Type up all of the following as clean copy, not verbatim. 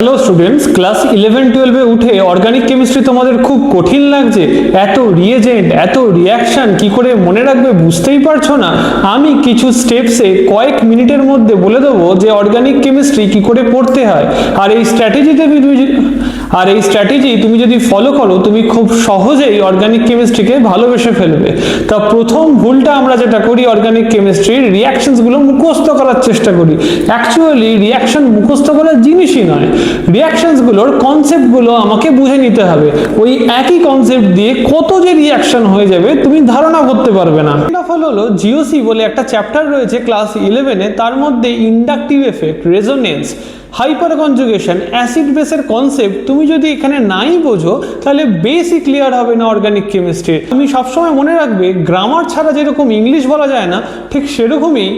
Hello students, class 11-12 উঠে organic chemistry তোমাদের খুব কঠিন লাগছে। এত রিয়েজেন্ট, এত রিয়াকশন কি করে মনে রাখবে বুঝতেই পারছো না। আমি কিছু স্টেপসে কয়েক মিনিটের মধ্যে বলে দেবো যে অর্গানিক কেমিস্ট্রি কি করে পড়তে হয়। আর এই স্ট্র্যাটেজি তুমি যদি ফলো করো, তুমি খুব সহজেই অর্গানিক কেমিস্ট্রিকে ভালোবেসে ফেলবে। তা প্রথম ভুলটা আমরা যেটা করি অর্গানিক কেমিস্ট্রির, রিয়াকশনসগুলো মুখস্থ করার চেষ্টা করি। অ্যাকচুয়ালি রিয়াকশন মুখস্থ করার জিনিসই নয়, রিয়াকশনসগুলোর কনসেপ্টগুলো আমাকে বুঝে নিতে হবে। ওই একই কনসেপ্ট দিয়ে কত যে রিয়াকশন হয়ে যাবে তুমি ধারণা করতে পারবে না। ফল হলো জিওসি বলে একটা চ্যাপ্টার রয়েছে ক্লাস 11-এ, তার মধ্যে inductive effect, resonance, hyper conjugation, acid বেসের কনসেপ্ট তুমি যদি এখানে নাই বোঝো তাহলে বেসই ক্লিয়ার হবে না অর্গানিক কেমিস্ট্রি। তুমি সবসময় মনে রাখবে, গ্রামার ছাড়া যেরকম ইংলিশ বলা যায় না, ঠিক সেরকমই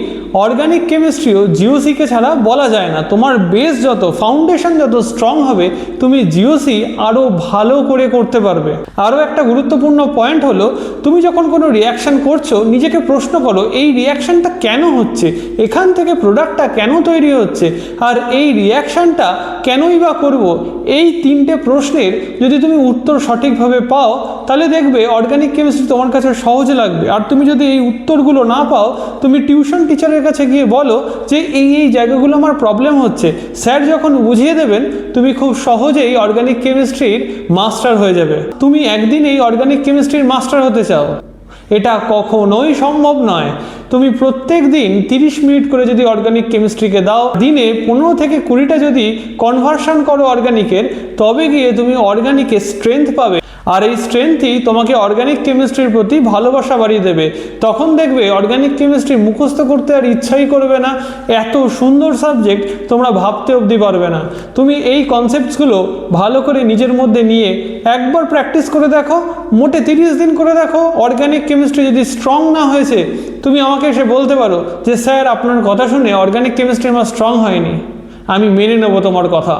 অর্গানিক কেমিস্ট্রিও জিওসিকে ছাড়া বলা যায় না। তোমার বেস যত, ফাউন্ডেশন যত স্ট্রং হবে, তুমি জিওসি আরও ভালো করে করতে পারবে। আরও একটা গুরুত্বপূর্ণ পয়েন্ট হলো, তুমি যখন কোনো রিয়াকশন করছো নিজেকে প্রশ্ন করো এই রিয়াকশনটা কেন হচ্ছে, এখান থেকে প্রোডাক্টটা কেন তৈরি হচ্ছে, আর এই রিয়াকশনটা কেনই বা করব। এই তিনটে প্রশ্নের যদি তুমি উত্তর সঠিকভাবে পাও তাহলে দেখবে অর্গানিক কেমিস্ট্রি তোমার কাছে সহজে লাগবে। আর তুমি যদি এই উত্তরগুলো না পাও, তুমি টিউশন টিচারের কাছে গিয়ে বলো যে এই জায়গাগুলো আমার প্রবলেম হচ্ছে, স্যার যখন বুঝিয়ে দেবেন তুমি খুব সহজেই অর্গানিক কেমিস্ট্রির মাস্টার হয়ে যাবে। তুমি একদিন এই অর্গানিক কেমিস্ট্রির মাস্টার হতে চাও, এটা কখনোই সম্ভব নয়। তুমি প্রত্যেক দিন 30 মিনিট করে যদি অর্গানিক কেমিস্ট্রিকে দাও, দিনে 15 থেকে 20টা যদি কনভার্সন করো অর্গানিকের, তবে গিয়ে তুমি অর্গানিকের স্ট্রেংথ পাবে। আর এই স্ট্রেংথই তোমাকে অর্গানিক কেমিস্ট্রির প্রতি ভালোবাসা বাড়িয়ে দেবে। তখন দেখবে অর্গানিক কেমিস্ট্রি মুখস্থ করতে আর ইচ্ছাই করবে না। এত সুন্দর সাবজেক্ট তোমরা ভাবতে অবধি পারবে না। তুমি এই কনসেপ্টসগুলো ভালো করে নিজের মধ্যে নিয়ে একবার প্র্যাকটিস করে দেখো, মোটে 30 দিন করে দেখো। অর্গানিক কেমিস্ট্রি যদি স্ট্রং না হয়েছে, তুমি আমাকে এসে বলতে পারো যে স্যার আপনার কথা শুনে অর্গানিক কেমিস্ট্রি আমার স্ট্রং হয়নি। আমি মেনে নেবো তোমার কথা।